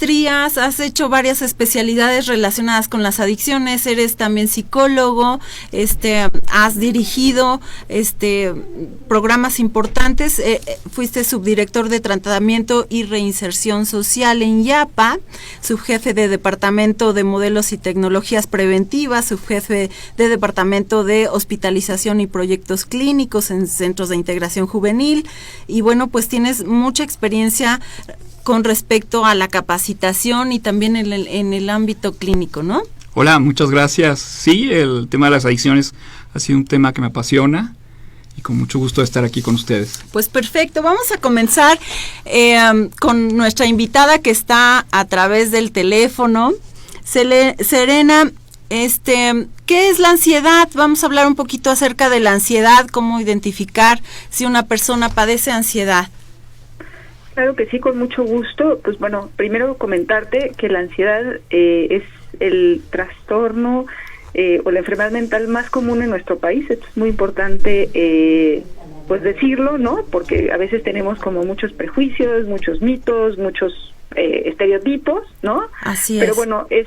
maestrías, has hecho varias especialidades relacionadas con las adicciones, eres también psicólogo, has dirigido programas importantes, fuiste subdirector de tratamiento y reinserción social en IAPA, subjefe de departamento de modelos y tecnologías preventivas, subjefe de departamento de hospitalización y proyectos clínicos en centros de integración juvenil, y bueno, pues tienes mucha experiencia con respecto a la capacitación y también en el ámbito clínico, ¿no? Hola, muchas gracias. Sí, el tema de las adicciones ha sido un tema que me apasiona y con mucho gusto de estar aquí con ustedes. Pues perfecto, vamos a comenzar con nuestra invitada que está a través del teléfono. Serena, ¿qué es la ansiedad? Vamos a hablar un poquito acerca de la ansiedad, cómo identificar si una persona padece ansiedad. Claro que sí, con mucho gusto. Pues bueno, primero comentarte que la ansiedad es el trastorno o la enfermedad mental más común en nuestro país. Esto es muy importante pues decirlo, ¿no? Porque a veces tenemos como muchos prejuicios, muchos mitos, muchos estereotipos, ¿no? Así es. Pero bueno, es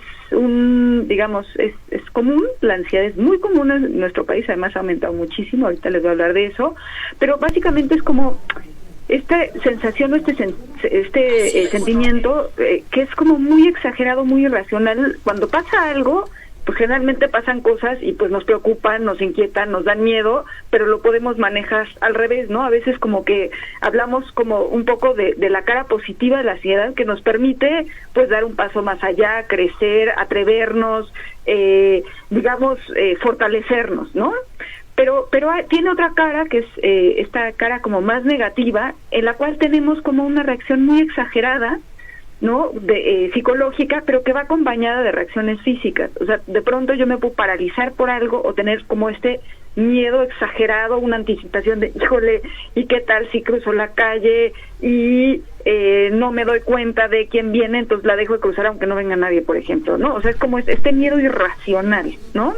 común, la ansiedad es muy común en nuestro país, además ha aumentado muchísimo, ahorita les voy a hablar de eso, pero básicamente es como esta sensación, sentimiento que es como muy exagerado, muy irracional. Cuando pasa algo, pues generalmente pasan cosas y pues nos preocupan, nos inquietan, nos dan miedo, pero lo podemos manejar al revés, ¿no? A veces como que hablamos como un poco de la cara positiva de la ansiedad que nos permite pues dar un paso más allá, crecer, atrevernos, fortalecernos, ¿no? Pero tiene otra cara que es esta cara como más negativa, en la cual tenemos como una reacción muy exagerada, ¿no? Psicológica, pero que va acompañada de reacciones físicas. O sea, de pronto yo me puedo paralizar por algo o tener como este miedo exagerado, una anticipación de, híjole, ¿y qué tal si cruzo la calle y no me doy cuenta de quién viene, entonces la dejo de cruzar aunque no venga nadie, por ejemplo, ¿no? O sea, es como este miedo irracional, ¿no?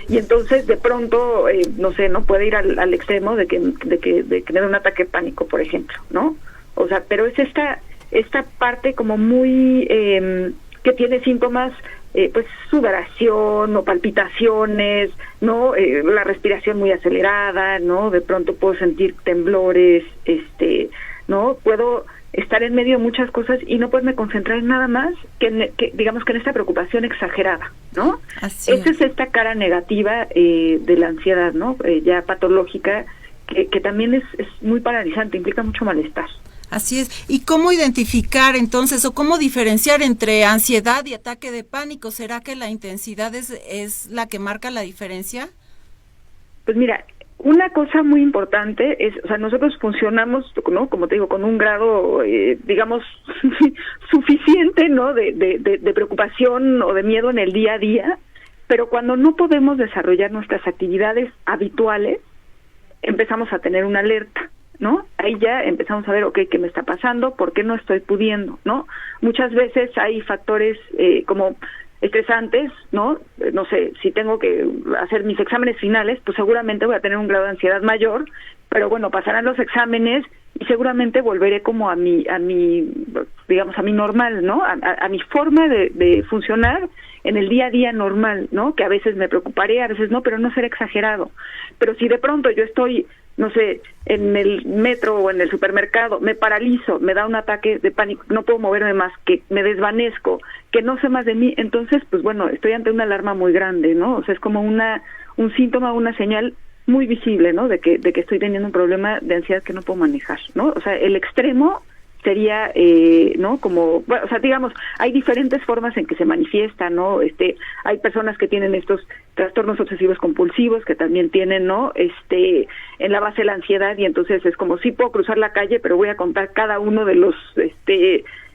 Y entonces de pronto, no puede ir al extremo de que tener un ataque de pánico, por ejemplo, ¿no? O sea, pero es esta parte como muy que tiene síntomas pues sudoración o palpitaciones, ¿no? La respiración muy acelerada, ¿no? De pronto puedo sentir temblores, ¿no? Puedo estar en medio de muchas cosas y no poderme concentrar en nada más que digamos que en esta preocupación exagerada, ¿no? Esa es esta cara negativa de la ansiedad, ¿no? Ya patológica, que también es muy paralizante, implica mucho malestar. Así es. ¿Y cómo identificar entonces o cómo diferenciar entre ansiedad y ataque de pánico? ¿Será que la intensidad es la que marca la diferencia? Pues mira, una cosa muy importante es, o sea, nosotros funcionamos, ¿no? Como te digo, con un grado, suficiente, ¿no? De preocupación o de miedo en el día a día, pero cuando no podemos desarrollar nuestras actividades habituales, empezamos a tener una alerta, ¿no? Ahí ya empezamos a ver, okay, ¿qué me está pasando? ¿Por qué no estoy pudiendo? ¿No? Muchas veces hay factores como estresantes, ¿no? No sé, si tengo que hacer mis exámenes finales, pues seguramente voy a tener un grado de ansiedad mayor, pero bueno, pasarán los exámenes y seguramente volveré como a mi digamos, a mi normal, ¿no? A mi forma de funcionar en el día a día normal, ¿no? Que a veces me preocuparé, a veces no, pero no ser exagerado. Pero si de pronto yo estoy, no sé, en el metro o en el supermercado, me paralizo, me da un ataque de pánico, no puedo moverme más, que me desvanezco, que no sé más de mí, entonces, pues bueno, estoy ante una alarma muy grande, ¿no? O sea, es como un síntoma, una señal muy visible, ¿no? De que estoy teniendo un problema de ansiedad que no puedo manejar, ¿no? O sea, el extremo sería, ¿no? Como, bueno, o sea, digamos, hay diferentes formas en que se manifiesta, ¿no? Hay personas que tienen estos trastornos obsesivos compulsivos que también tienen, ¿no? En la base la ansiedad, y entonces es como, sí puedo cruzar la calle, pero voy a contar cada uno de los,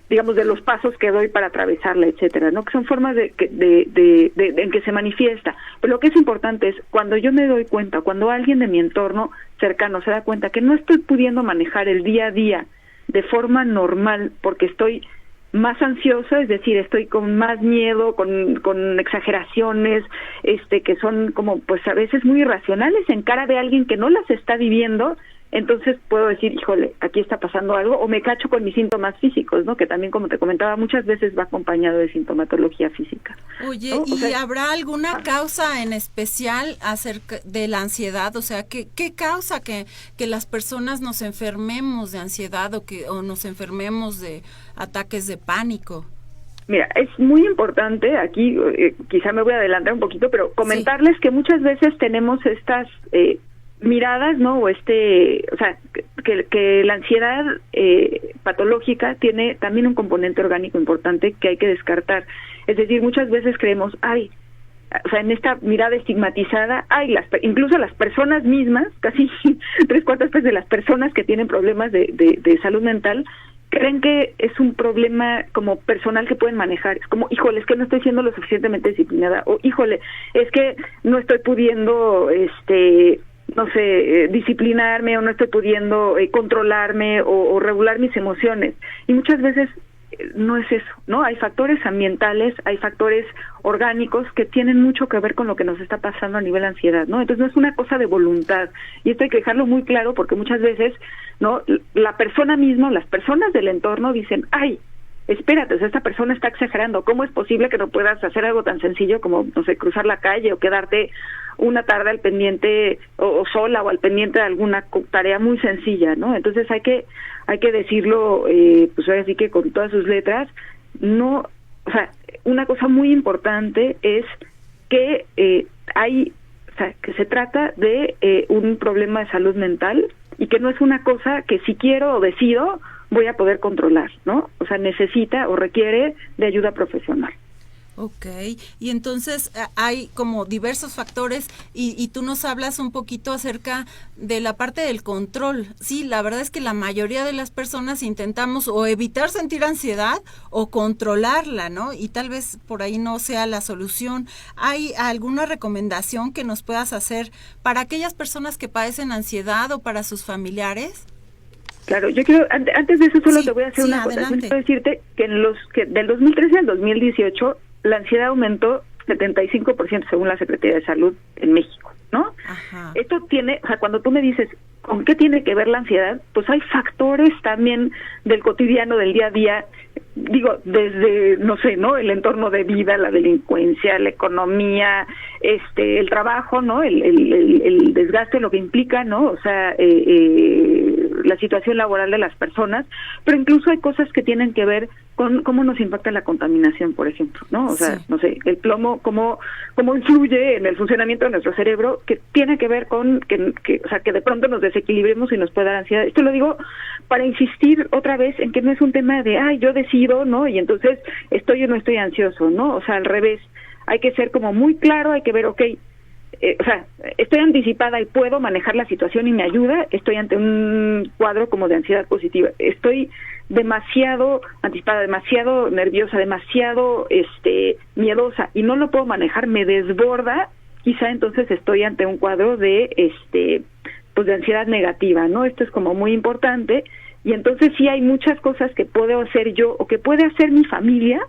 digamos, de los pasos que doy para atravesarla, etcétera, ¿no? Que son formas en que se manifiesta. Pero lo que es importante es, cuando yo me doy cuenta, cuando alguien de mi entorno cercano se da cuenta que no estoy pudiendo manejar el día a día de forma normal, porque estoy más ansiosa, es decir, estoy con más miedo, con exageraciones, que son como, pues a veces muy irracionales en cara de alguien que no las está viviendo, entonces puedo decir, híjole, aquí está pasando algo, o me cacho con mis síntomas físicos, ¿no? Que también, como te comentaba, muchas veces va acompañado de sintomatología física. Oye, ¿no? ¿y habrá alguna causa en especial acerca de la ansiedad? O sea, ¿qué causa que las personas nos enfermemos de ansiedad o nos enfermemos de ataques de pánico? Mira, es muy importante, aquí quizá me voy a adelantar un poquito, pero comentarles que muchas veces tenemos estas miradas, ¿no? O sea, que la ansiedad patológica tiene también un componente orgánico importante que hay que descartar. Es decir, muchas veces creemos, o sea, en esta mirada estigmatizada, incluso las personas mismas, casi 3/4 de las personas que tienen problemas de salud mental, creen que es un problema como personal que pueden manejar. Es como, híjole, es que no estoy siendo lo suficientemente disciplinada, o híjole, es que no estoy pudiendo, no sé, disciplinarme, o no estoy pudiendo controlarme o regular mis emociones. Y muchas veces no es eso, ¿no? Hay factores ambientales, hay factores orgánicos que tienen mucho que ver con lo que nos está pasando a nivel ansiedad, ¿no? Entonces no es una cosa de voluntad, y esto hay que dejarlo muy claro, porque muchas veces, ¿no?, la persona misma, las personas del entorno dicen, espérate, o sea, esta persona está exagerando, ¿cómo es posible que no puedas hacer algo tan sencillo como, no sé, cruzar la calle o quedarte una tarde al pendiente o sola o al pendiente de alguna tarea muy sencilla, ¿no? Entonces hay que decirlo, pues ahora sí que con todas sus letras. No, o sea, una cosa muy importante es que o sea, que se trata de un problema de salud mental, y que no es una cosa que si quiero o decido voy a poder controlar, ¿no? O sea, necesita o requiere de ayuda profesional. Ok, y entonces hay como diversos factores y tú nos hablas un poquito acerca de la parte del control. Sí, la verdad es que la mayoría de las personas intentamos o evitar sentir ansiedad o controlarla, ¿no? Y tal vez por ahí no sea la solución. ¿Hay alguna recomendación que nos puedas hacer para aquellas personas que padecen ansiedad o para sus familiares? Claro, yo quiero, antes de eso solo te voy a hacer una cosa. Quiero decirte que del 2013 al 2018 la ansiedad aumentó 75% según la Secretaría de Salud en México, ¿no? Ajá. Esto tiene, o sea, cuando tú me dices, ¿con qué tiene que ver la ansiedad? Pues hay factores también del cotidiano, del día a día, digo, desde, no sé, ¿no?, el entorno de vida, la delincuencia, la economía, el trabajo, ¿no?, el desgaste, lo que implica, ¿no?, o sea, la situación laboral de las personas, pero incluso hay cosas que tienen que ver con cómo nos impacta la contaminación, por ejemplo, ¿no? O sea, no sé, el plomo, cómo influye en el funcionamiento de nuestro cerebro, que tiene que ver con que, o sea, que de pronto nos desequilibremos y nos pueda dar ansiedad. Esto lo digo para insistir otra vez en que no es un tema de, yo decido, ¿no?, y entonces estoy o no estoy ansioso, ¿no? O sea, al revés, hay que ser como muy claro, hay que ver, o sea, estoy anticipada y puedo manejar la situación y me ayuda, estoy ante un cuadro como de ansiedad positiva, estoy demasiado anticipada, demasiado nerviosa, demasiado miedosa y no lo puedo manejar, me desborda, quizá entonces estoy ante un cuadro de pues de ansiedad negativa, ¿no? Esto es como muy importante, y entonces sí hay muchas cosas que puedo hacer yo o que puede hacer mi familia,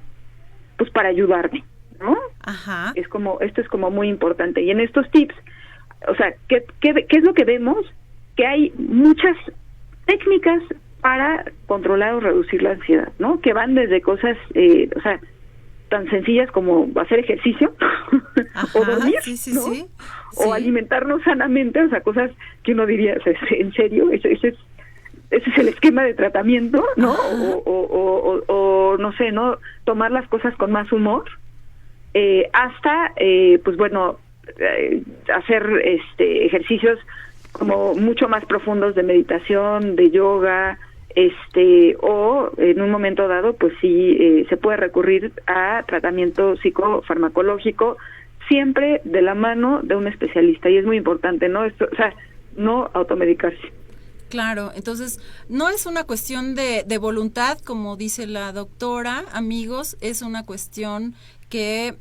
pues para ayudarme, ¿no? Ajá. Esto es como muy importante. Y en estos tips, o sea, ¿qué es lo que vemos? Que hay muchas técnicas para controlar o reducir la ansiedad, ¿no? Que van desde cosas, o sea, tan sencillas como hacer ejercicio, ajá, o dormir, ¿no? Sí. O alimentarnos sanamente, o sea, cosas que uno diría, o sea, ¿en serio? Ese es el esquema de tratamiento, ¿no? O no sé, ¿no?, tomar las cosas con más humor, hasta, pues bueno, hacer ejercicios como mucho más profundos de meditación, de yoga, o en un momento dado, pues sí, se puede recurrir a tratamiento psicofarmacológico, siempre de la mano de un especialista, y es muy importante, ¿no? Esto, o sea, no automedicarse. Claro, entonces no es una cuestión de voluntad, como dice la doctora, amigos, es una cuestión que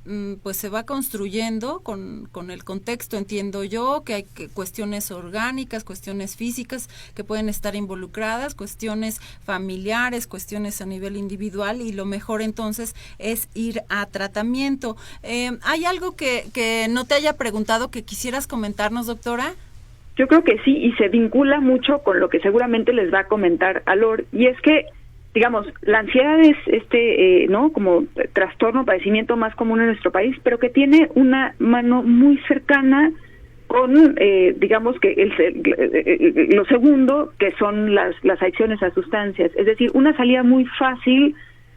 pues se va construyendo con el contexto, entiendo yo, que hay cuestiones orgánicas, cuestiones físicas que pueden estar involucradas, cuestiones familiares, cuestiones a nivel individual, y lo mejor entonces es ir a tratamiento. ¿Hay algo que no te haya preguntado que quisieras comentarnos, doctora? Yo creo que sí, y se vincula mucho con lo que seguramente les va a comentar Alor, y es que, digamos, la ansiedad es ¿no? Como trastorno, padecimiento más común en nuestro país, pero que tiene una mano muy cercana con, digamos, que lo segundo, que son las adicciones a sustancias. Es decir, una salida muy fácil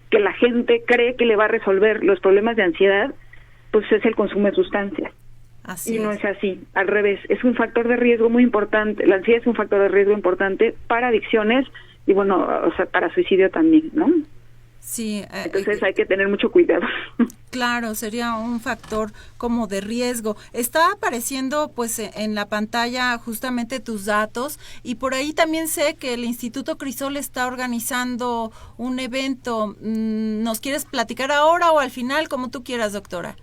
que la gente cree que le va a resolver los problemas de ansiedad, pues es el consumo de sustancias. Así y no es. es así, al revés, es un factor de riesgo muy importante, la ansiedad es un factor de riesgo importante para adicciones y bueno, o sea, para suicidio también, ¿no? Sí. Entonces hay que tener mucho cuidado. Claro, sería un factor como de riesgo. Está apareciendo pues en la pantalla justamente tus datos y por ahí también sé que el Instituto Crisol está organizando un evento. ¿Nos quieres platicar ahora o al final, como tú quieras, doctora?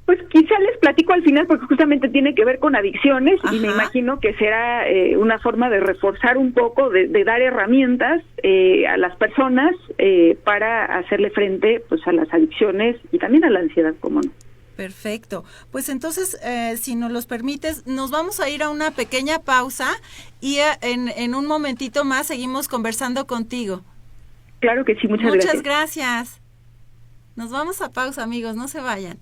Pues quizá les platico al final porque justamente tiene que ver con adicciones. Ajá. Y me imagino que será una forma de reforzar un poco, de dar herramientas a las personas para hacerle frente pues a las adicciones y también a la ansiedad, ¿cómo no? Perfecto. Pues entonces, si nos los permites, nos vamos a ir a una pequeña pausa y en un momentito más seguimos conversando contigo. Claro que sí, Muchas gracias. Nos vamos a pausa, amigos, no se vayan.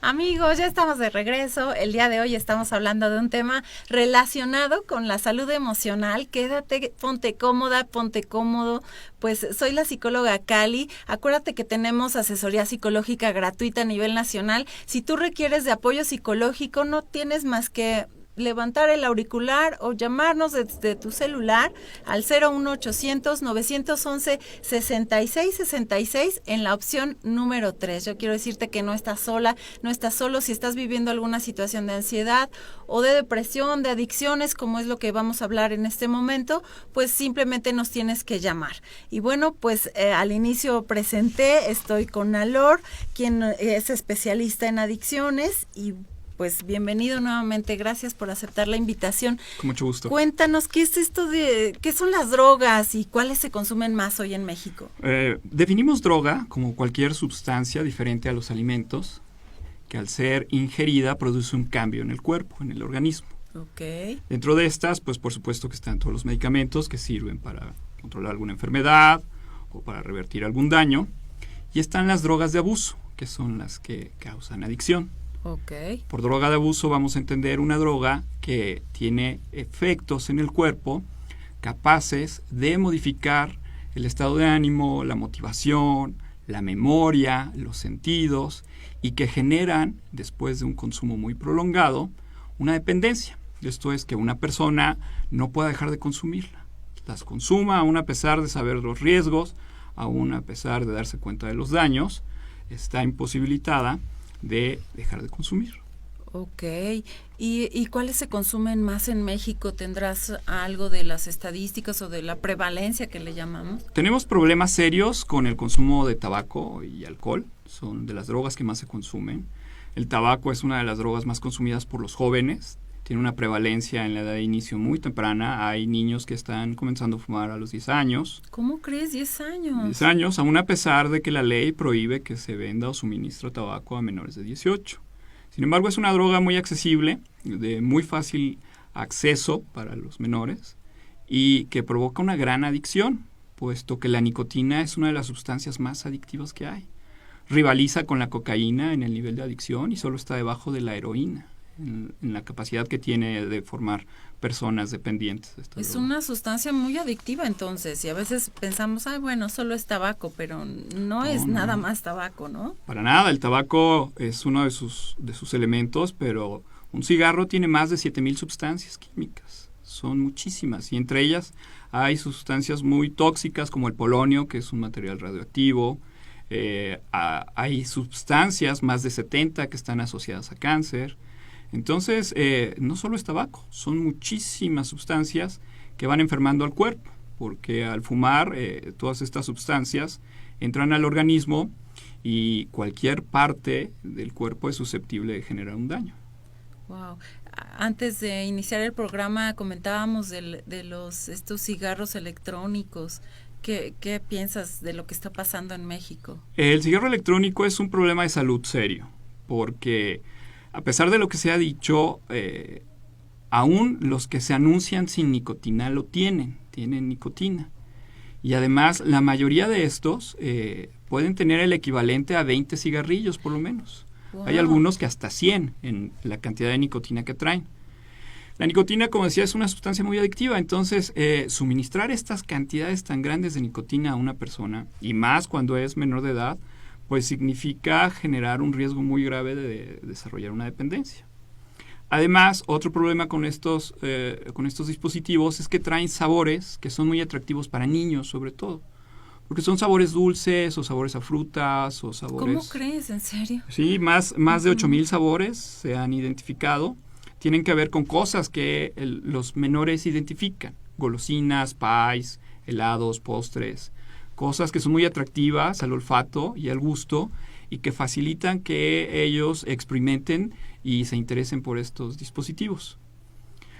Amigos, ya estamos de regreso. El día de hoy estamos hablando de un tema relacionado con la salud emocional. Quédate, ponte cómoda, ponte cómodo. Pues soy la psicóloga Cali. Acuérdate que tenemos asesoría psicológica gratuita a nivel nacional. Si tú requieres de apoyo psicológico, no tienes más que levantar el auricular o llamarnos desde tu celular al 01800 911 6666 en la opción número 3. Yo quiero decirte que no estás sola, no estás solo. Si estás viviendo alguna situación de ansiedad o de depresión, de adicciones, como es lo que vamos a hablar en este momento, pues simplemente nos tienes que llamar. Y bueno, pues al inicio presenté, estoy con Alor, quien es especialista en adicciones y pues bienvenido nuevamente, gracias por aceptar la invitación. Con mucho gusto. Cuéntanos, ¿qué es esto de qué son las drogas y cuáles se consumen más hoy en México? Definimos droga como cualquier sustancia diferente a los alimentos que al ser ingerida produce un cambio en el cuerpo, en el organismo. Okay. Dentro de estas, pues por supuesto que están todos los medicamentos que sirven para controlar alguna enfermedad o para revertir algún daño. Y están las drogas de abuso, que son las que causan adicción. Okay. Por droga de abuso vamos a entender una droga que tiene efectos en el cuerpo capaces de modificar el estado de ánimo, la motivación, la memoria, los sentidos y que generan, después de un consumo muy prolongado, una dependencia. Esto es que una persona no pueda dejar de consumirla. Las consuma aún a pesar de saber los riesgos, aún a pesar de darse cuenta de los daños, está imposibilitada de dejar de consumir. Ok. ¿Y cuáles se consumen más en México? ¿Tendrás algo de las estadísticas o de la prevalencia que le llamamos? Tenemos problemas serios con el consumo de tabaco y alcohol. Son de las drogas que más se consumen. El tabaco es una de las drogas más consumidas por los jóvenes. Tiene una prevalencia en la edad de inicio muy temprana. Hay niños que están comenzando a fumar a los 10 años. ¿Cómo crees? 10 años. 10 años, aún a pesar de que la ley prohíbe que se venda o suministre tabaco a menores de 18. Sin embargo, es una droga muy accesible, de muy fácil acceso para los menores y que provoca una gran adicción, puesto que la nicotina es una de las sustancias más adictivas que hay. rivaliza con la cocaína en el nivel de adicción y solo está debajo de la heroína, en la capacidad que tiene de formar personas dependientes de esta Es droga. una sustancia muy adictiva entonces, y a veces pensamos, ay, bueno, solo es tabaco, pero no es nada más tabaco, ¿no? Para nada, el tabaco es uno de sus elementos, pero un cigarro tiene más de 7,000 sustancias químicas. Son muchísimas, y entre ellas hay sustancias muy tóxicas como el polonio, que es un material radioactivo. Hay sustancias, más de 70, que están asociadas a cáncer. Entonces, no solo es tabaco, son muchísimas sustancias que van enfermando al cuerpo, porque al fumar todas estas sustancias entran al organismo y cualquier parte del cuerpo es susceptible de generar un daño. Wow. Antes de iniciar el programa comentábamos de estos cigarros electrónicos. ¿Qué piensas de lo que está pasando en México? El cigarro electrónico es un problema de salud serio, porque a pesar de lo que se ha dicho, aún los que se anuncian sin nicotina lo tienen nicotina. Y además, la mayoría de estos pueden tener el equivalente a 20 cigarrillos, por lo menos. Wow. Hay algunos que hasta 100 en la cantidad de nicotina que traen. La nicotina, como decía, es una sustancia muy adictiva, entonces suministrar estas cantidades tan grandes de nicotina a una persona, y más cuando es menor de edad, pues significa generar un riesgo muy grave de desarrollar una dependencia. Además, otro problema con estos dispositivos es que traen sabores que son muy atractivos para niños, sobre todo. Porque son sabores dulces, o sabores a frutas, o sabores... ¿Cómo crees? ¿En serio? Sí, más de 8,000 sabores se han identificado. Tienen que ver con cosas que los menores identifican. Golosinas, pies, helados, postres. Cosas que son muy atractivas al olfato y al gusto y que facilitan que ellos experimenten y se interesen por estos dispositivos.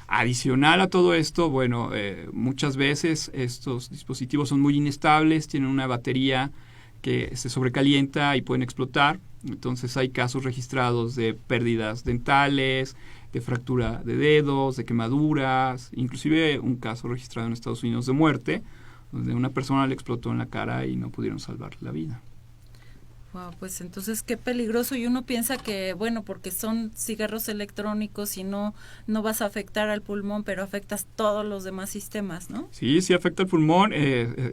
Adicional a todo esto, bueno, muchas veces estos dispositivos son muy inestables, tienen una batería que se sobrecalienta y pueden explotar. Entonces hay casos registrados de pérdidas dentales, de fractura de dedos, de quemaduras, inclusive un caso registrado en Estados Unidos de muerte, donde una persona le explotó en la cara y no pudieron salvar la vida. Wow, pues entonces qué peligroso, y uno piensa que, bueno, porque son cigarros electrónicos y no vas a afectar al pulmón, pero afectas todos los demás sistemas, ¿no? Sí, sí afecta al pulmón.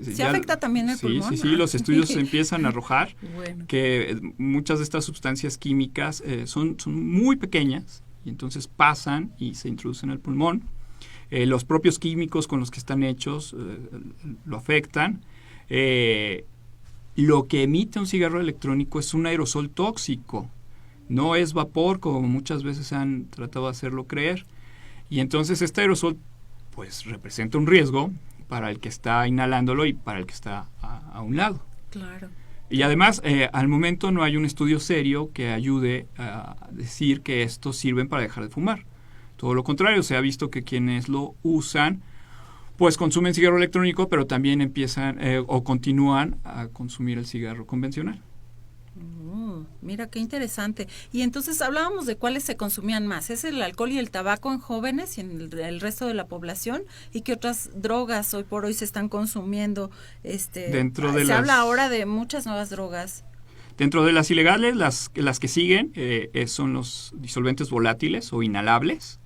¿Sí afecta también el pulmón? Sí, los estudios empiezan a arrojar bueno, que muchas de estas sustancias químicas son muy pequeñas y entonces pasan y se introducen al pulmón. Los propios químicos con los que están hechos lo afectan. Lo que emite un cigarro electrónico es un aerosol tóxico, no es vapor como muchas veces han tratado de hacerlo creer. Y entonces este aerosol pues representa un riesgo para el que está inhalándolo y para el que está a un lado. claro. Y además, al momento no hay un estudio serio que ayude a decir que estos sirven para dejar de fumar. Todo lo contrario, se ha visto que quienes lo usan pues consumen cigarro electrónico, pero también empiezan o continúan a consumir el cigarro convencional. Mira qué interesante. Y entonces hablábamos de cuáles se consumían más. ¿Es el alcohol y el tabaco en jóvenes y en el resto de la población? ¿Y qué otras drogas hoy por hoy se están consumiendo? Se habla ahora de muchas nuevas drogas. Dentro de las ilegales, las que siguen son los disolventes volátiles o inhalables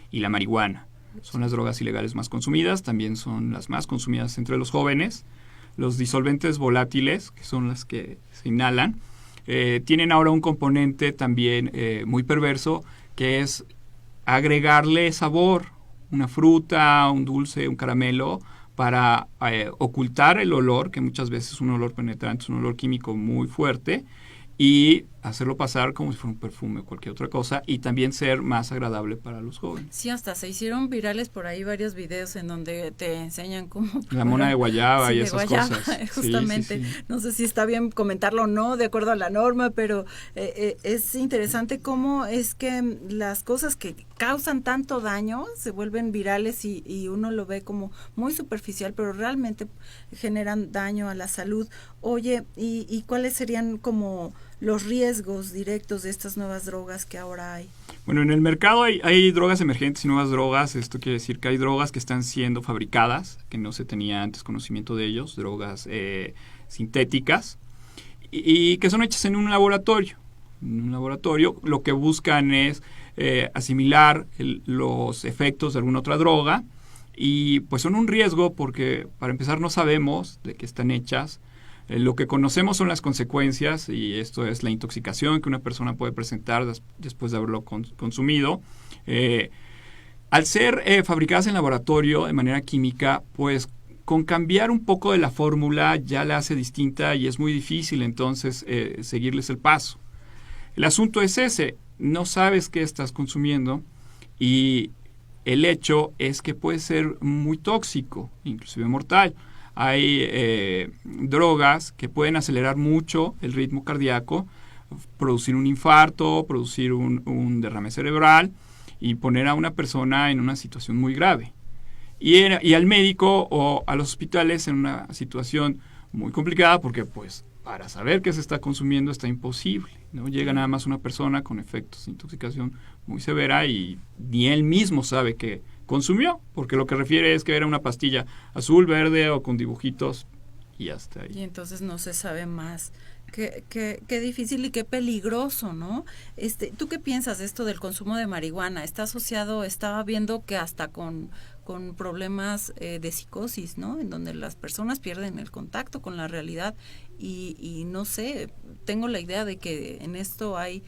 y la marihuana. Son las drogas ilegales más consumidas, también son las más consumidas entre los jóvenes. Los disolventes volátiles, que son las que se inhalan, tienen ahora un componente también muy perverso, que es agregarle sabor, una fruta, un dulce, un caramelo, para ocultar el olor, que muchas veces es un olor penetrante, es un olor químico muy fuerte, y hacerlo pasar como si fuera un perfume o cualquier otra cosa, y también ser más agradable para los jóvenes. Sí, hasta se hicieron virales por ahí varios videos en donde te enseñan cómo... La mona de guayaba y esas guayaba, cosas. Justamente, sí. No sé si está bien comentarlo o no, de acuerdo a la norma, pero es interesante cómo es que las cosas que causan tanto daño se vuelven virales y uno lo ve como muy superficial, pero realmente generan daño a la salud. Oye, ¿y cuáles serían como los riesgos directos de estas nuevas drogas que ahora hay? Bueno, en el mercado hay drogas emergentes y nuevas drogas. Esto quiere decir que hay drogas que están siendo fabricadas, que no se tenía antes conocimiento de ellos, drogas sintéticas. y que son hechas en un laboratorio. En un laboratorio lo que buscan es asimilar los efectos de alguna otra droga, y pues son un riesgo porque para empezar no sabemos de qué están hechas. Lo que conocemos son las consecuencias, y esto es la intoxicación que una persona puede presentar después de haberlo consumido. Al ser fabricadas en laboratorio de manera química, pues con cambiar un poco de la fórmula ya la hace distinta y es muy difícil entonces seguirles el paso. El asunto es ese, no sabes qué estás consumiendo, y el hecho es que puede ser muy tóxico, inclusive mortal. Hay drogas que pueden acelerar mucho el ritmo cardíaco, producir un infarto, producir un derrame cerebral y poner a una persona en una situación muy grave. Y al médico o a los hospitales en una situación muy complicada, porque pues para saber qué se está consumiendo está imposible, ¿no? Llega nada más una persona con efectos de intoxicación muy severa y ni él mismo sabe qué consumió, porque lo que refiere es que era una pastilla azul, verde o con dibujitos y hasta ahí. Y entonces no se sabe más. Qué difícil y qué peligroso, ¿no? ¿Tú qué piensas de esto del consumo de marihuana? Está asociado, estaba viendo que hasta con problemas de psicosis, ¿no? En donde las personas pierden el contacto con la realidad y no sé, tengo la idea de que en esto hay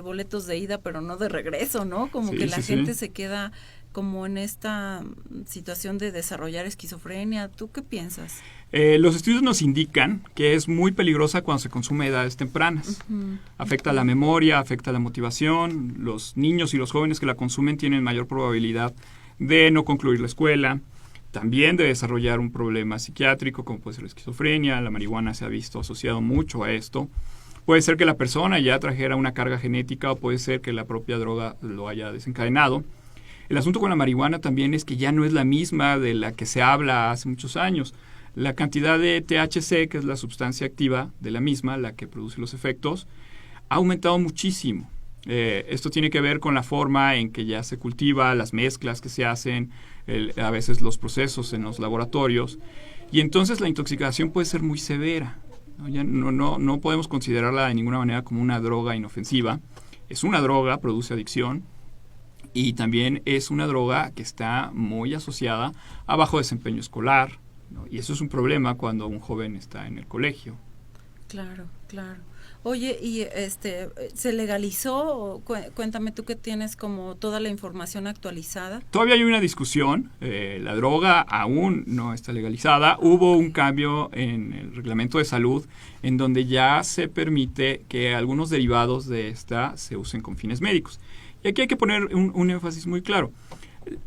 boletos de ida pero no de regreso, ¿no? Como sí, que la sí, gente sí. se queda como en esta situación de desarrollar esquizofrenia. ¿Tú qué piensas? Los estudios nos indican que es muy peligrosa cuando se consume a edades tempranas. Uh-huh. Afecta la memoria, afecta la motivación. Los niños y los jóvenes que la consumen tienen mayor probabilidad de no concluir la escuela, también de desarrollar un problema psiquiátrico como puede ser la esquizofrenia. La marihuana se ha visto asociado mucho a esto. Puede ser que la persona ya trajera una carga genética o puede ser que la propia droga lo haya desencadenado. El asunto con la marihuana también es que ya no es la misma de la que se habla hace muchos años. La cantidad de THC, que es la sustancia activa de la misma, la que produce los efectos, ha aumentado muchísimo. Esto tiene que ver con la forma en que ya se cultiva, las mezclas que se hacen, a veces los procesos en los laboratorios, y entonces la intoxicación puede ser muy severa, ¿no? Ya no podemos considerarla de ninguna manera como una droga inofensiva. Es una droga, produce adicción, y también es una droga que está muy asociada a bajo desempeño escolar, ¿no? Y eso es un problema cuando un joven está en el colegio. Claro, claro. Oye, ¿y se legalizó? Cuéntame tú que tienes como toda la información actualizada. Todavía hay una discusión, la droga aún no está legalizada. Hubo un cambio en el reglamento de salud en donde ya se permite que algunos derivados de esta se usen con fines médicos. Y aquí hay que poner un énfasis muy claro.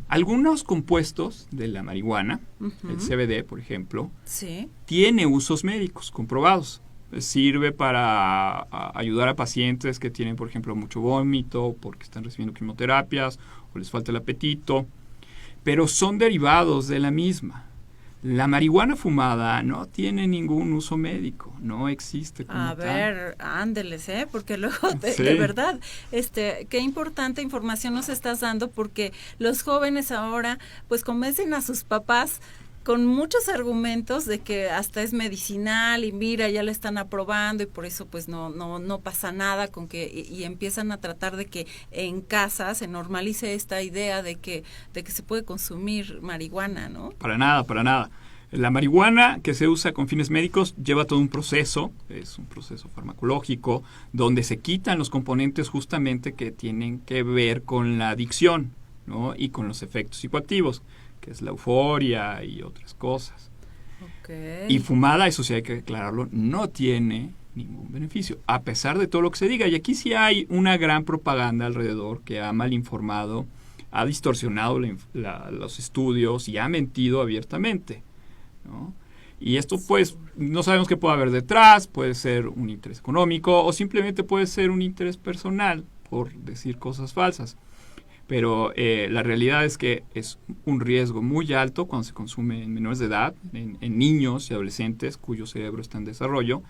Algunos compuestos de la marihuana, uh-huh, el CBD, por ejemplo, sí, tiene usos médicos comprobados. Sirve para ayudar a pacientes que tienen, por ejemplo, mucho vómito porque están recibiendo quimioterapias o les falta el apetito, pero son derivados de la misma. La marihuana fumada no tiene ningún uso médico, no existe como tal. A ver, ándeles, porque luego, sí, de verdad, qué importante información nos estás dando, porque los jóvenes ahora, pues convencen a sus papás con muchos argumentos de que hasta es medicinal y mira, ya la están aprobando y por eso pues no pasa nada con que, y empiezan a tratar de que en casa se normalice esta idea de que se puede consumir marihuana, ¿no? Para nada, para nada. La marihuana que se usa con fines médicos lleva todo un proceso, es un proceso farmacológico, donde se quitan los componentes justamente que tienen que ver con la adicción, ¿no? Y con los efectos psicoactivos, que es la euforia y otras cosas. Okay. Y fumada, eso sí hay que declararlo, no tiene ningún beneficio, a pesar de todo lo que se diga. Y aquí sí hay una gran propaganda alrededor que ha malinformado, ha distorsionado los estudios y ha mentido abiertamente, ¿no? Y esto pues no sabemos qué puede haber detrás, puede ser un interés económico o simplemente puede ser un interés personal por decir cosas falsas. Pero la realidad es que es un riesgo muy alto cuando se consume en menores de edad, en niños y adolescentes cuyo cerebro está en desarrollo,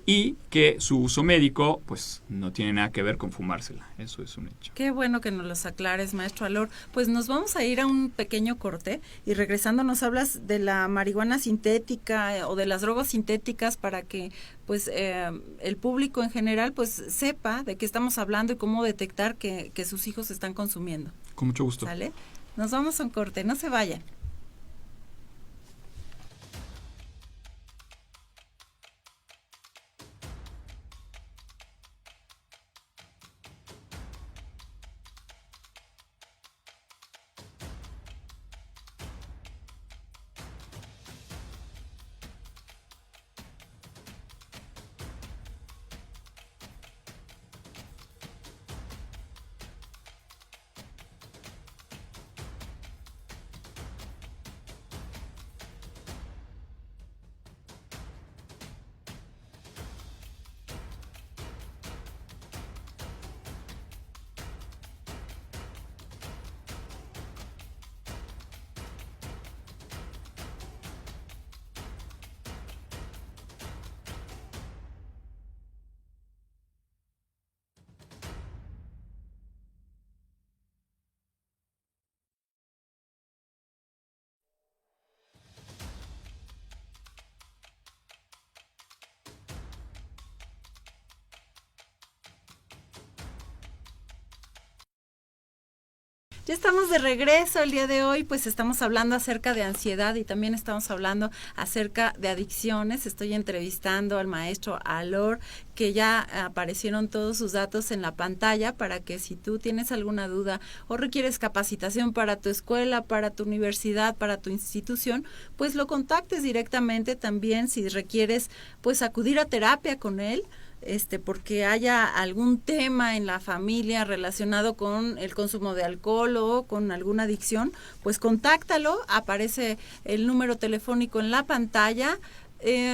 y que su uso médico pues no tiene nada que ver con fumársela. Eso es un hecho. Qué bueno que nos los aclares, maestro Alor. Pues nos vamos a ir a un pequeño corte y regresando nos hablas de la marihuana sintética o de las drogas sintéticas para que pues el público en general pues sepa de qué estamos hablando y cómo detectar que sus hijos están consumiendo. Con mucho gusto. ¿Sale? Nos vamos a un corte, no se vayan. Ya estamos de regreso el día de hoy, pues estamos hablando acerca de ansiedad y también estamos hablando acerca de adicciones. Estoy entrevistando al maestro Alor, que ya aparecieron todos sus datos en la pantalla para que si tú tienes alguna duda o requieres capacitación para tu escuela, para tu universidad, para tu institución, pues lo contactes directamente. También si requieres pues acudir a terapia con él, porque haya algún tema en la familia relacionado con el consumo de alcohol o con alguna adicción, pues contáctalo, aparece el número telefónico en la pantalla.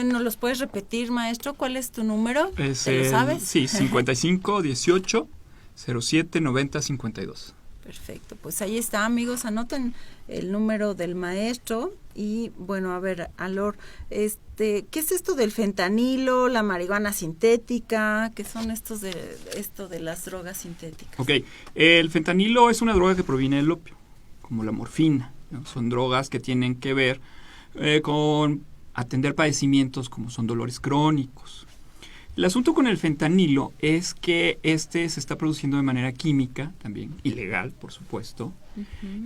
¿Nos los puedes repetir, maestro? ¿Cuál es tu número? ¿Te lo sabes? Sí, 55 18 07 90 52. Perfecto, pues ahí está, amigos, anoten el número del maestro. Y bueno, a ver, Alor, ¿qué es esto del fentanilo, la marihuana sintética? ¿Qué son esto de las drogas sintéticas? Ok, el fentanilo es una droga que proviene del opio, como la morfina, ¿no? Son drogas que tienen que ver con atender padecimientos como son dolores crónicos. El asunto con el fentanilo es que se está produciendo de manera química, también ilegal, por supuesto,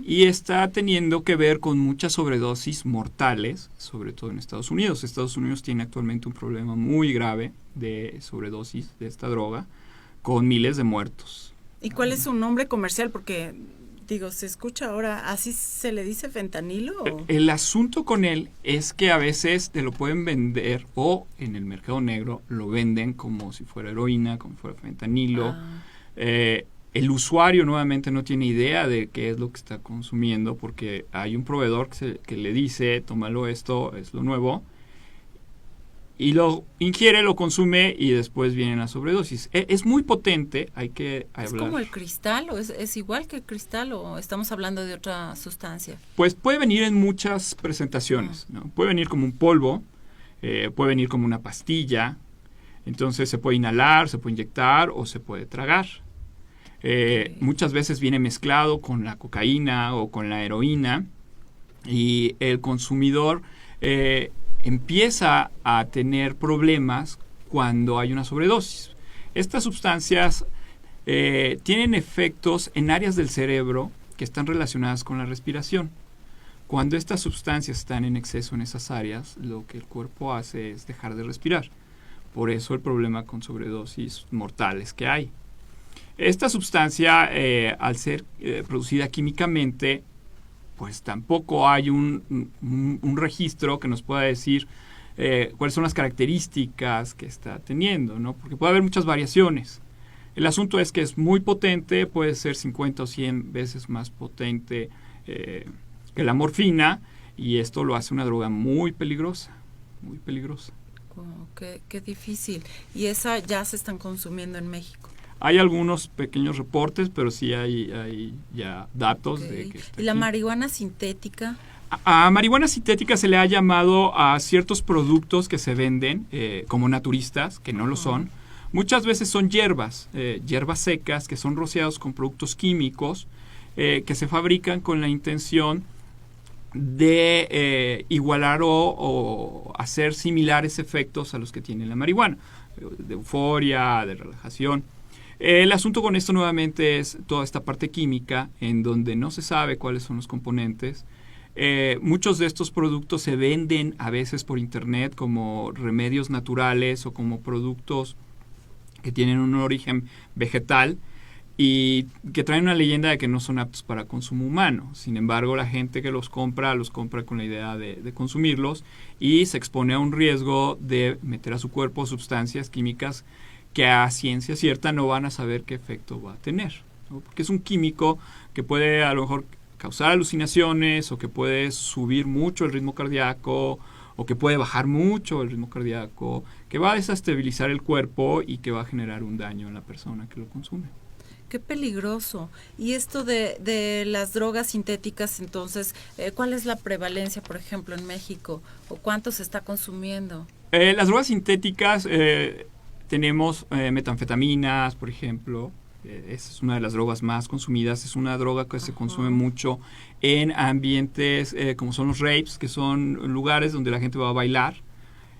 y está teniendo que ver con muchas sobredosis mortales, sobre todo en Estados Unidos. Estados Unidos tiene actualmente un problema muy grave de sobredosis de esta droga, con miles de muertos. ¿Y cuál es su nombre comercial? Porque, digo, ¿se escucha ahora, así se le dice fentanilo? ¿O? El asunto con él es que a veces te lo pueden vender, o en el mercado negro lo venden como si fuera heroína, como si fuera fentanilo. El usuario nuevamente no tiene idea de qué es lo que está consumiendo, porque hay un proveedor que le dice, tómalo, esto es lo nuevo, y lo ingiere, lo consume y después viene la sobredosis. Es muy potente, hay que hablar. ¿Es como el cristal o es igual que el cristal o estamos hablando de otra sustancia? Pues puede venir en muchas presentaciones, ¿no? Puede venir como un polvo, puede venir como una pastilla, entonces se puede inhalar, se puede inyectar o se puede tragar. Muchas veces viene mezclado con la cocaína o con la heroína y el consumidor empieza a tener problemas cuando hay una sobredosis. Estas sustancias tienen efectos en áreas del cerebro que están relacionadas con la respiración. Cuando estas sustancias están en exceso en esas áreas, lo que el cuerpo hace es dejar de respirar. Por eso el problema con sobredosis mortales que hay. Esta sustancia, al ser producida químicamente, pues tampoco hay un registro que nos pueda decir cuáles son las características que está teniendo, ¿no? Porque puede haber muchas variaciones. El asunto es que es muy potente, puede ser 50 o 100 veces más potente que la morfina, y esto lo hace una droga muy peligrosa, muy peligrosa. Oh, qué difícil. ¿Y esa ya se están consumiendo en México? Hay algunos pequeños reportes, pero sí hay ya datos de que está ¿Y la aquí. marihuana sintética? A marihuana sintética se le ha llamado a ciertos productos que se venden como naturistas, que no lo son. Muchas veces son hierbas secas, que son rociados con productos químicos que se fabrican con la intención de igualar o hacer similares efectos a los que tiene la marihuana, de euforia, de relajación. El asunto con esto nuevamente es toda esta parte química en donde no se sabe cuáles son los componentes. Muchos de estos productos se venden a veces por internet como remedios naturales o como productos que tienen un origen vegetal y que traen una leyenda de que no son aptos para consumo humano. Sin embargo, la gente que los compra con la idea de consumirlos y se expone a un riesgo de meter a su cuerpo sustancias químicas que a ciencia cierta no van a saber qué efecto va a tener, ¿no? Porque es un químico que puede a lo mejor causar alucinaciones o que puede subir mucho el ritmo cardíaco o que puede bajar mucho el ritmo cardíaco, que va a desestabilizar el cuerpo y que va a generar un daño en la persona que lo consume. Qué peligroso. Y esto de las drogas sintéticas, entonces, ¿cuál es la prevalencia, por ejemplo, en México? ¿O cuánto se está consumiendo? Las drogas sintéticas, tenemos metanfetaminas, por ejemplo. Esa es una de las drogas más consumidas. Es una droga que se consume mucho en ambientes como son los raves, que son lugares donde la gente va a bailar.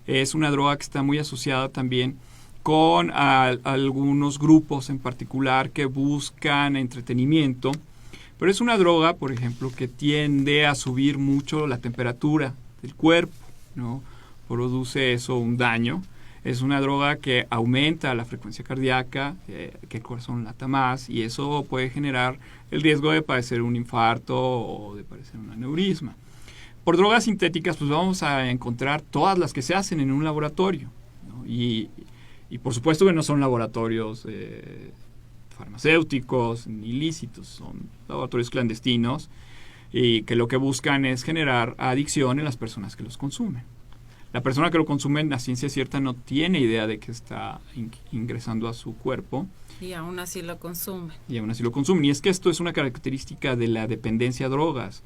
Es una droga que está muy asociada también con algunos grupos en particular que buscan entretenimiento. Pero es una droga, por ejemplo, que tiende a subir mucho la temperatura del cuerpo, ¿no? Produce eso un daño. Es una droga que aumenta la frecuencia cardíaca, que el corazón lata más, y eso puede generar el riesgo de padecer un infarto o de padecer un aneurisma. Por drogas sintéticas, pues vamos a encontrar todas las que se hacen en un laboratorio, ¿no? Y por supuesto que no son laboratorios farmacéuticos ni ilícitos, son laboratorios clandestinos y que lo que buscan es generar adicción en las personas que los consumen. La persona que lo consume, a ciencia cierta, no tiene idea de que está ingresando a su cuerpo. Y aún así lo consumen. Y es que esto es una característica de la dependencia a drogas.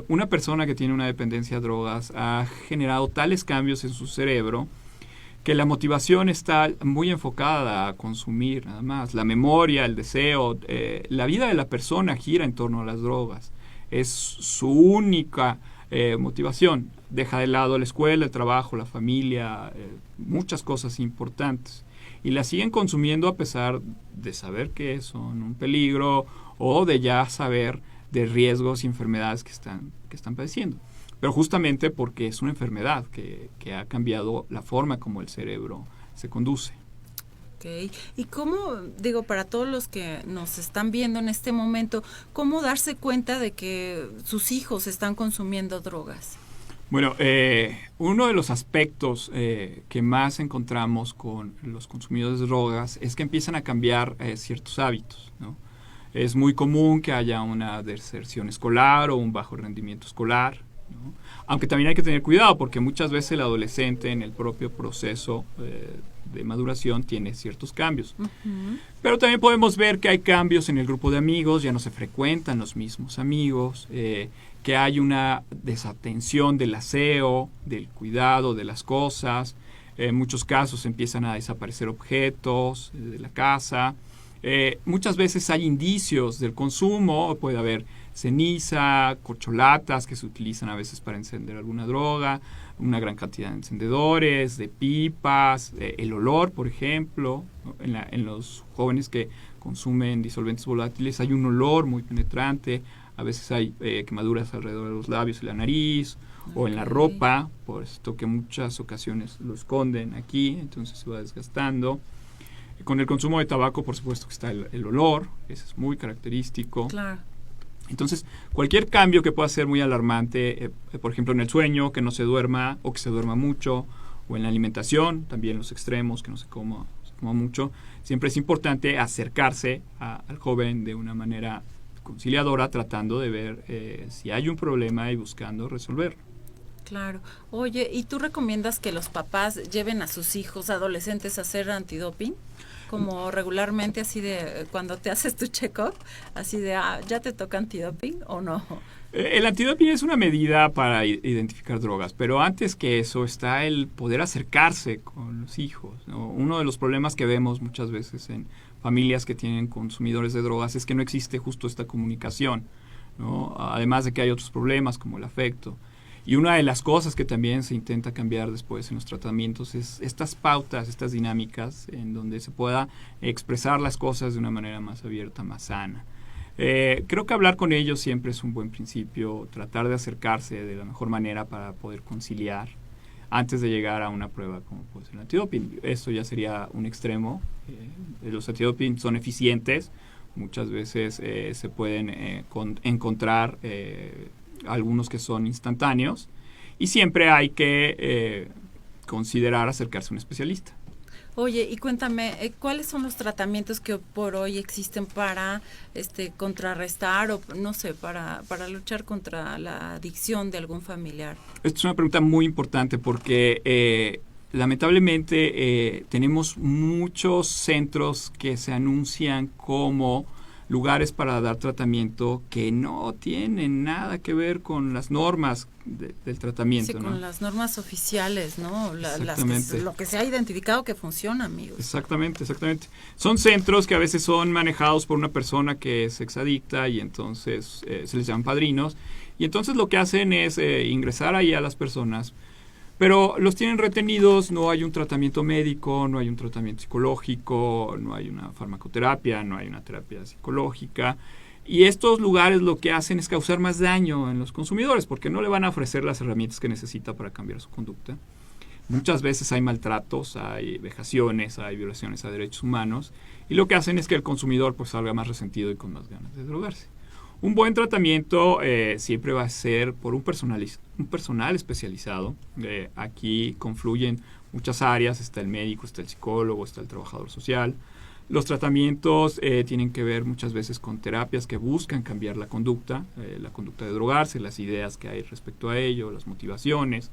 Una persona que tiene una dependencia a drogas ha generado tales cambios en su cerebro que la motivación está muy enfocada a consumir nada más. La memoria, el deseo, la vida de la persona gira en torno a las drogas. Es su única motivación. Deja de lado la escuela, el trabajo, la familia, muchas cosas importantes. Y la siguen consumiendo a pesar de saber que son un peligro o de ya saber de riesgos y enfermedades que están padeciendo. Pero justamente porque es una enfermedad que ha cambiado la forma como el cerebro se conduce. Okay. ¿Y cómo, para todos los que nos están viendo en este momento, cómo darse cuenta de que sus hijos están consumiendo drogas? Bueno, uno de los aspectos que más encontramos con los consumidores de drogas es que empiezan a cambiar ciertos hábitos, ¿no? Es muy común que haya una deserción escolar o un bajo rendimiento escolar, ¿no? Aunque también hay que tener cuidado porque muchas veces el adolescente en el propio proceso de maduración tiene ciertos cambios. Uh-huh. Pero también podemos ver que hay cambios en el grupo de amigos, ya no se frecuentan los mismos amigos, que hay una desatención del aseo, del cuidado de las cosas. En muchos casos empiezan a desaparecer objetos de la casa. Muchas veces hay indicios del consumo, puede haber ceniza, corcholatas que se utilizan a veces para encender alguna droga, una gran cantidad de encendedores, de pipas, el olor, por ejemplo, ¿no? En los jóvenes que consumen disolventes volátiles hay un olor muy penetrante, a veces hay quemaduras alrededor de los labios y la nariz, o en la ropa, por esto que muchas ocasiones lo esconden aquí, entonces se va desgastando. Con el consumo de tabaco, por supuesto que está el olor, ese es muy característico. Claro. Entonces, cualquier cambio que pueda ser muy alarmante, por ejemplo, en el sueño, que no se duerma o que se duerma mucho, o en la alimentación, también los extremos, que no se coma mucho, siempre es importante acercarse al joven de una manera conciliadora, tratando de ver si hay un problema y buscando resolverlo. Claro. Oye, ¿y tú recomiendas que los papás lleven a sus hijos adolescentes a hacer antidoping? Como regularmente, así de cuando te haces tu check-up, así de, ¿ya te toca antidoping o no? El antidoping es una medida para identificar drogas, pero antes que eso está el poder acercarse con los hijos, ¿no? Uno de los problemas que vemos muchas veces en familias que tienen consumidores de drogas es que no existe justo esta comunicación, ¿no? Además de que hay otros problemas como el afecto. Y una de las cosas que también se intenta cambiar después en los tratamientos es estas pautas, estas dinámicas en donde se pueda expresar las cosas de una manera más abierta, más sana. Creo que hablar con ellos siempre es un buen principio, tratar de acercarse de la mejor manera para poder conciliar antes de llegar a una prueba como puede ser el antidoping. Esto ya sería un extremo. Los antidoping son eficientes, muchas veces se pueden encontrar algunos que son instantáneos y siempre hay que considerar acercarse a un especialista. Oye, y cuéntame, ¿cuáles son los tratamientos que por hoy existen para contrarrestar o, no sé, para luchar contra la adicción de algún familiar? Esta es una pregunta muy importante porque lamentablemente tenemos muchos centros que se anuncian como lugares para dar tratamiento que no tienen nada que ver con las normas del tratamiento. Sí, ¿no? Con las normas oficiales, ¿no? Exactamente. Lo que se ha identificado que funciona, amigos. Exactamente. Son centros que a veces son manejados por una persona que es exadicta y entonces se les llaman padrinos. Y entonces lo que hacen es ingresar ahí a las personas, pero los tienen retenidos, no hay un tratamiento médico, no hay un tratamiento psicológico, no hay una farmacoterapia, no hay una terapia psicológica. Y estos lugares lo que hacen es causar más daño en los consumidores porque no le van a ofrecer las herramientas que necesita para cambiar su conducta. Muchas veces hay maltratos, hay vejaciones, hay violaciones a derechos humanos y lo que hacen es que el consumidor pues salga más resentido y con más ganas de drogarse. Un buen tratamiento siempre va a ser por un personal especializado. Aquí confluyen muchas áreas, está el médico, está el psicólogo, está el trabajador social. Los tratamientos tienen que ver muchas veces con terapias que buscan cambiar la conducta de drogarse, las ideas que hay respecto a ello, las motivaciones,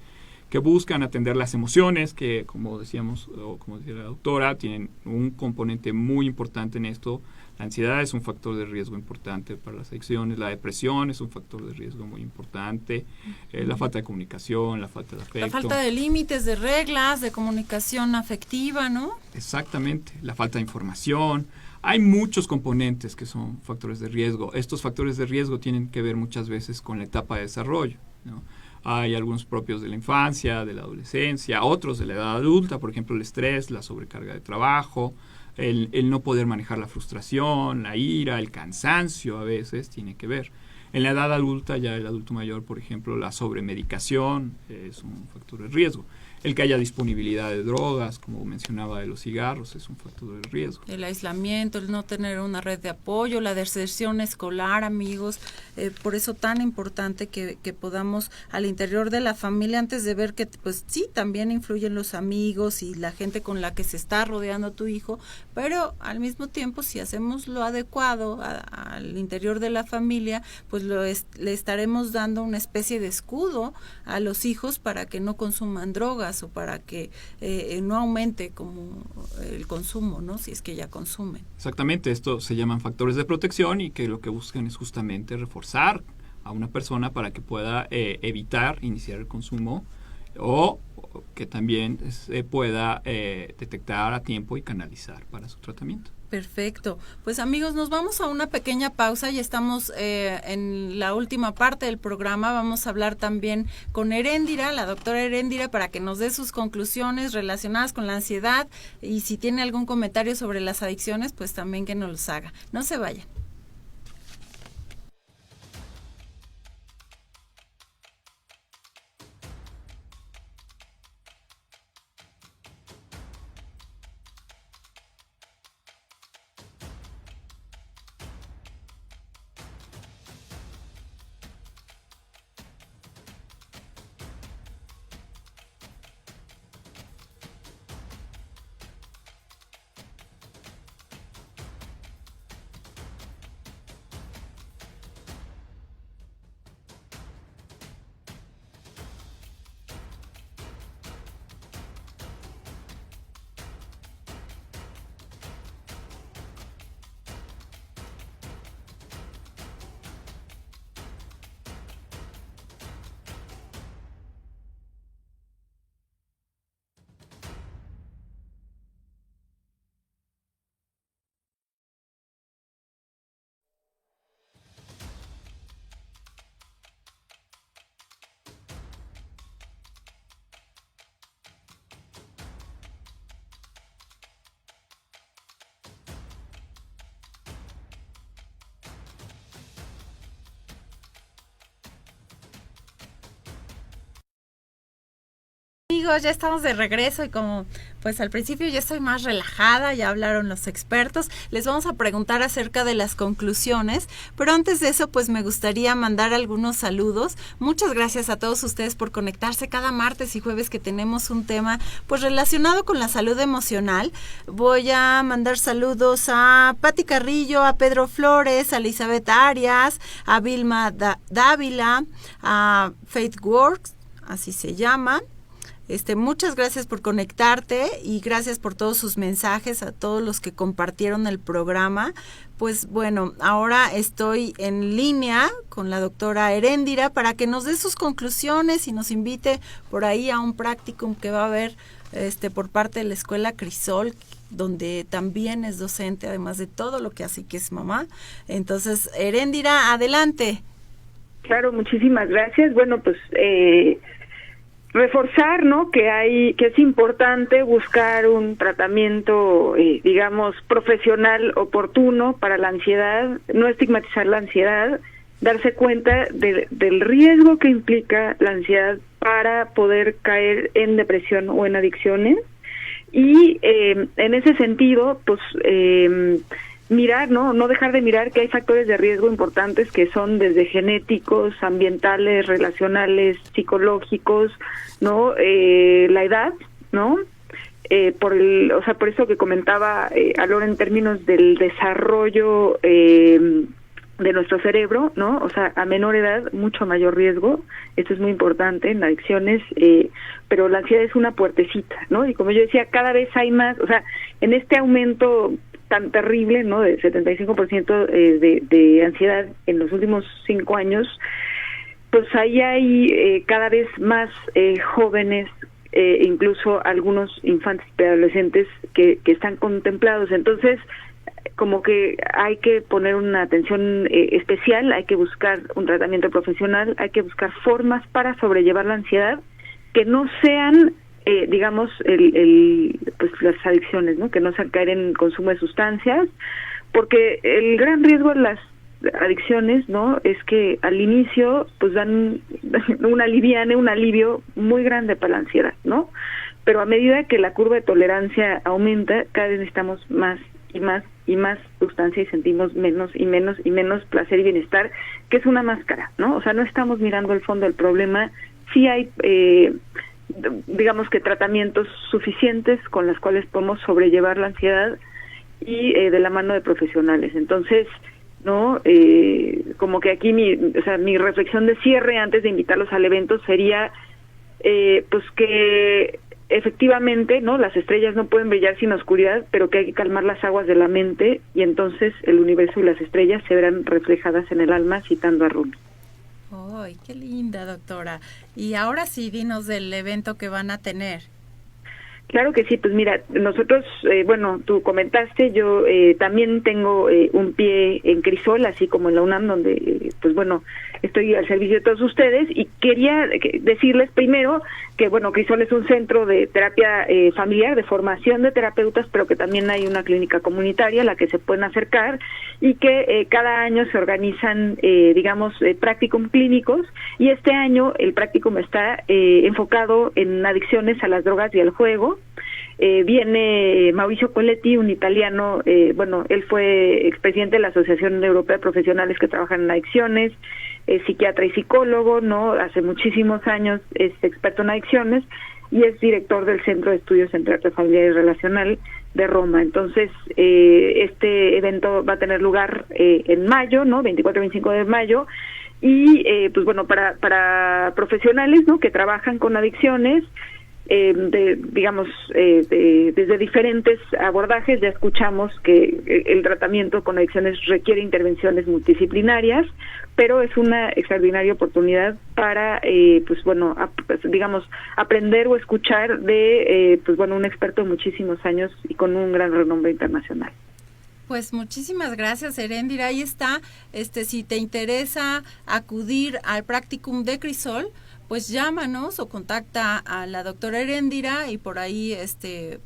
que buscan atender las emociones, que como decíamos, o como decía la doctora, tienen un componente muy importante en esto. La ansiedad es un factor de riesgo importante para las adicciones, la depresión es un factor de riesgo muy importante, la falta de comunicación, la falta de afecto. La falta de límites, de reglas, de comunicación afectiva, ¿no? Exactamente, la falta de información. Hay muchos componentes que son factores de riesgo. Estos factores de riesgo tienen que ver muchas veces con la etapa de desarrollo, ¿no? Hay algunos propios de la infancia, de la adolescencia, otros de la edad adulta, por ejemplo el estrés, la sobrecarga de trabajo, el no poder manejar la frustración, la ira, el cansancio a veces tiene que ver. En la edad adulta, ya el adulto mayor, por ejemplo, la sobremedicación es un factor de riesgo. El que haya disponibilidad de drogas, como mencionaba de los cigarros, es un factor de riesgo. El aislamiento, el no tener una red de apoyo, la deserción escolar, amigos. Por eso tan importante que podamos al interior de la familia, antes de ver que pues sí, también influyen los amigos y la gente con la que se está rodeando tu hijo, pero al mismo tiempo si hacemos lo adecuado al interior de la familia, pues le estaremos dando una especie de escudo a los hijos para que no consuman drogas o para que no aumente como el consumo, ¿no? Si es que ya consumen. Exactamente, esto se llaman factores de protección y que lo que buscan es justamente reforzar a una persona para que pueda evitar iniciar el consumo o que también se pueda detectar a tiempo y canalizar para su tratamiento. Perfecto. Pues amigos, nos vamos a una pequeña pausa y estamos en la última parte del programa. Vamos a hablar también con Heréndira, la doctora Heréndira, para que nos dé sus conclusiones relacionadas con la ansiedad y si tiene algún comentario sobre las adicciones, pues también que nos los haga. No se vayan. Amigos, ya estamos de regreso y como pues al principio ya estoy más relajada, ya hablaron los expertos, les vamos a preguntar acerca de las conclusiones, pero antes de eso pues me gustaría mandar algunos saludos. Muchas gracias a todos ustedes por conectarse cada martes y jueves que tenemos un tema pues relacionado con la salud emocional. Voy a mandar saludos a Pati Carrillo, a Pedro Flores, a Elizabeth Arias, a Vilma Dávila, a Faith Works, así se llama. Muchas gracias por conectarte y gracias por todos sus mensajes, a todos los que compartieron el programa. Pues bueno, ahora estoy en línea con la doctora Heréndira para que nos dé sus conclusiones y nos invite por ahí a un practicum que va a haber por parte de la Escuela Crisol, donde también es docente, además de todo lo que hace que es mamá. Entonces, Heréndira, adelante. Claro, muchísimas gracias. Bueno, pues reforzar, ¿no?, que es importante buscar un tratamiento, digamos, profesional oportuno para la ansiedad, no estigmatizar la ansiedad, darse cuenta del riesgo que implica la ansiedad para poder caer en depresión o en adicciones y en ese sentido, pues mirar, no dejar de mirar que hay factores de riesgo importantes que son desde genéticos, ambientales, relacionales, psicológicos, ¿no? La edad, ¿no? Por eso que comentaba Alora en términos del desarrollo de nuestro cerebro, ¿no? O sea, a menor edad, mucho mayor riesgo. Esto es muy importante en adicciones, pero la ansiedad es una puertecita, ¿no? Y como yo decía, cada vez hay más, o sea, en este aumento tan terrible, ¿no?, de 75% de ansiedad en los últimos 5 años, pues ahí hay cada vez más jóvenes, incluso algunos infantes y preadolescentes que están contemplados. Entonces, como que hay que poner una atención especial, hay que buscar un tratamiento profesional, hay que buscar formas para sobrellevar la ansiedad que no sean digamos, pues las adicciones, ¿no?, que no se caer en consumo de sustancias, porque el gran riesgo de las adicciones, ¿no?, es que al inicio pues dan un alivio muy grande para la ansiedad, ¿no? Pero a medida que la curva de tolerancia aumenta, cada vez necesitamos más y más y más sustancia y sentimos menos y menos y menos placer y bienestar, que es una máscara, ¿no? O sea, no estamos mirando el fondo del problema. Sí hay digamos que tratamientos suficientes con los cuales podemos sobrellevar la ansiedad y de la mano de profesionales. Entonces, no, como que aquí mi reflexión de cierre antes de invitarlos al evento sería pues que efectivamente, no, las estrellas no pueden brillar sin oscuridad, pero que hay que calmar las aguas de la mente y entonces el universo y las estrellas se verán reflejadas en el alma, citando a Rumi. ¡Ay, qué linda, doctora! Y ahora sí, dinos del evento que van a tener. Claro que sí, pues mira, nosotros, bueno, tú comentaste, yo también tengo un pie en Crisol, así como en la UNAM, donde, pues bueno, estoy al servicio de todos ustedes, y quería decirles primero que, bueno, Crisol es un centro de terapia familiar, de formación de terapeutas, pero que también hay una clínica comunitaria a la que se pueden acercar, y que cada año se organizan, digamos, practicum clínicos, y este año el practicum está enfocado en adicciones a las drogas y al juego. Viene Mauricio Coletti, un italiano, bueno, él fue expresidente de la Asociación Europea de Profesionales que trabajan en adicciones, psiquiatra y psicólogo, ¿no? Hace muchísimos años es experto en adicciones y es director del Centro de Estudios en Terapia Familiar y Relacional de Roma. Entonces, este evento va a tener lugar en mayo, ¿no? 24 y 25 de mayo, y pues bueno, para profesionales, ¿no?, que trabajan con adicciones, digamos, desde diferentes abordajes. Ya escuchamos que el tratamiento con adicciones requiere intervenciones multidisciplinarias, pero es una extraordinaria oportunidad para, pues bueno, digamos, aprender o escuchar de, pues bueno, un experto de muchísimos años y con un gran renombre internacional. Pues muchísimas gracias, Heréndira. Ahí está, si te interesa acudir al practicum de Crisol, pues llámanos o contacta a la doctora Heréndira y por ahí,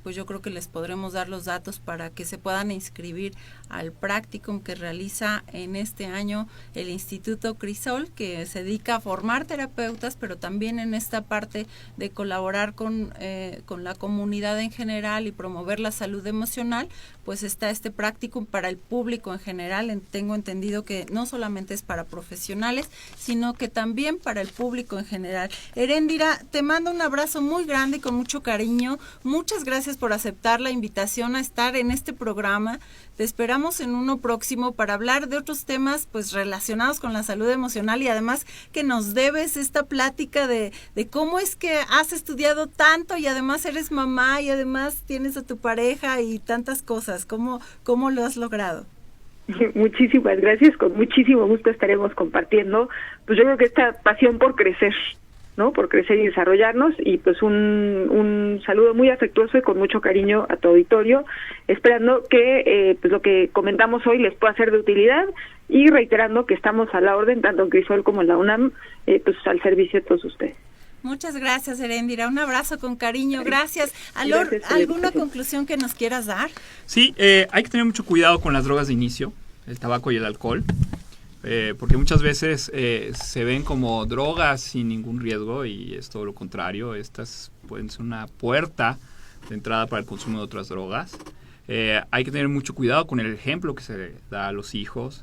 pues yo creo que les podremos dar los datos para que se puedan inscribir al practicum que realiza en este año el Instituto Crisol, que se dedica a formar terapeutas, pero también en esta parte de colaborar con la comunidad en general y promover la salud emocional, pues está este practicum para el público en general. Tengo entendido que no solamente es para profesionales, sino que también para el público en general. Heréndira, te mando un abrazo muy grande y con mucho cariño. Muchas gracias por aceptar la invitación a estar en este programa. Te esperamos en uno próximo para hablar de otros temas pues relacionados con la salud emocional, y además que nos debes esta plática de cómo es que has estudiado tanto y además eres mamá y además tienes a tu pareja y tantas cosas. ¿Cómo lo has logrado? Muchísimas gracias, con muchísimo gusto estaremos compartiendo, pues yo creo que esta pasión por crecer, ¿no? Por crecer y desarrollarnos, y pues un saludo muy afectuoso y con mucho cariño a tu auditorio, esperando que pues lo que comentamos hoy les pueda ser de utilidad, y reiterando que estamos a la orden, tanto en Crisol como en la UNAM, pues al servicio de todos ustedes. Muchas gracias, Heréndira. Un abrazo con cariño. Gracias. Alor, ¿alguna conclusión que nos quieras dar? Sí, hay que tener mucho cuidado con las drogas de inicio, el tabaco y el alcohol, porque muchas veces se ven como drogas sin ningún riesgo, y es todo lo contrario. Estas pueden ser una puerta de entrada para el consumo de otras drogas. Hay que tener mucho cuidado con el ejemplo que se da a los hijos.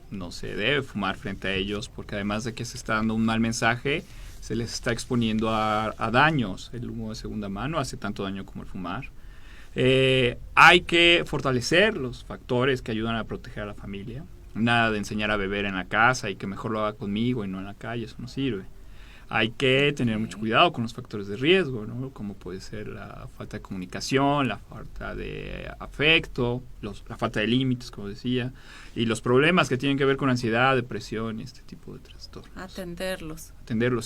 No se debe fumar frente a ellos, porque además de que se está dando un mal mensaje, se les está exponiendo a daños. El humo de segunda mano hace tanto daño como el fumar. Hay que fortalecer los factores que ayudan a proteger a la familia. Nada de enseñar a beber en la casa y que mejor lo haga conmigo y no en la calle, eso no sirve. Hay que tener mucho cuidado con los factores de riesgo, ¿no? Como puede ser la falta de comunicación, la falta de afecto, la falta de límites, como decía, y los problemas que tienen que ver con ansiedad, depresión y este tipo de trastornos. Atenderlos.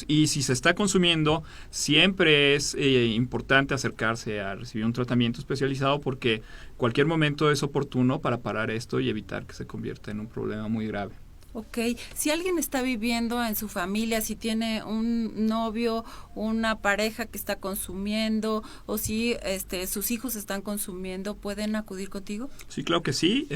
Y si se está consumiendo, siempre es importante acercarse a recibir un tratamiento especializado, porque cualquier momento es oportuno para parar esto y evitar que se convierta en un problema muy grave. Ok, si alguien está viviendo en su familia, si tiene un novio, una pareja que está consumiendo, o si sus hijos están consumiendo, ¿pueden acudir contigo? Sí, claro que sí.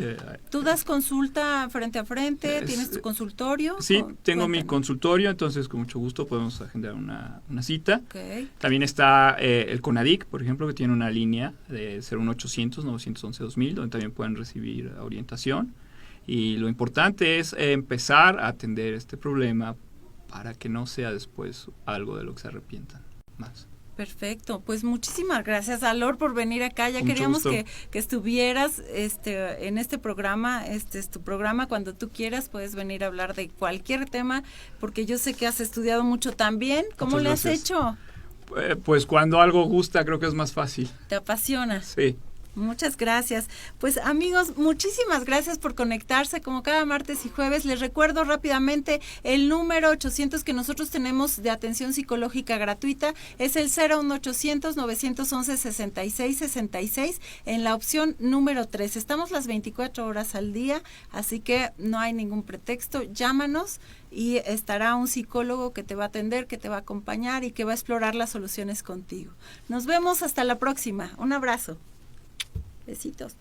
¿Tú das consulta frente a frente? ¿Tienes tu consultorio? Sí, tengo mi consultorio, entonces con mucho gusto podemos agendar una cita. Okay. También está el CONADIC, por ejemplo, que tiene una línea de 01800-911-2000, donde también pueden recibir orientación. Y lo importante es empezar a atender este problema para que no sea después algo de lo que se arrepientan más. Perfecto, pues muchísimas gracias, Alor, por venir acá. Ya queríamos que estuvieras en este programa. Este es tu programa. Cuando tú quieras puedes venir a hablar de cualquier tema, porque yo sé que has estudiado mucho también. ¿Cómo le has hecho? Pues cuando algo gusta, creo que es más fácil. ¿Te apasiona? Sí. Muchas gracias. Pues amigos, muchísimas gracias por conectarse como cada martes y jueves. Les recuerdo rápidamente el número 800 que nosotros tenemos de atención psicológica gratuita. Es el 01800-911-6666 en la opción número 3. Estamos las 24 horas al día, así que no hay ningún pretexto. Llámanos y estará un psicólogo que te va a atender, que te va a acompañar y que va a explorar las soluciones contigo. Nos vemos hasta la próxima. Un abrazo. Besitos.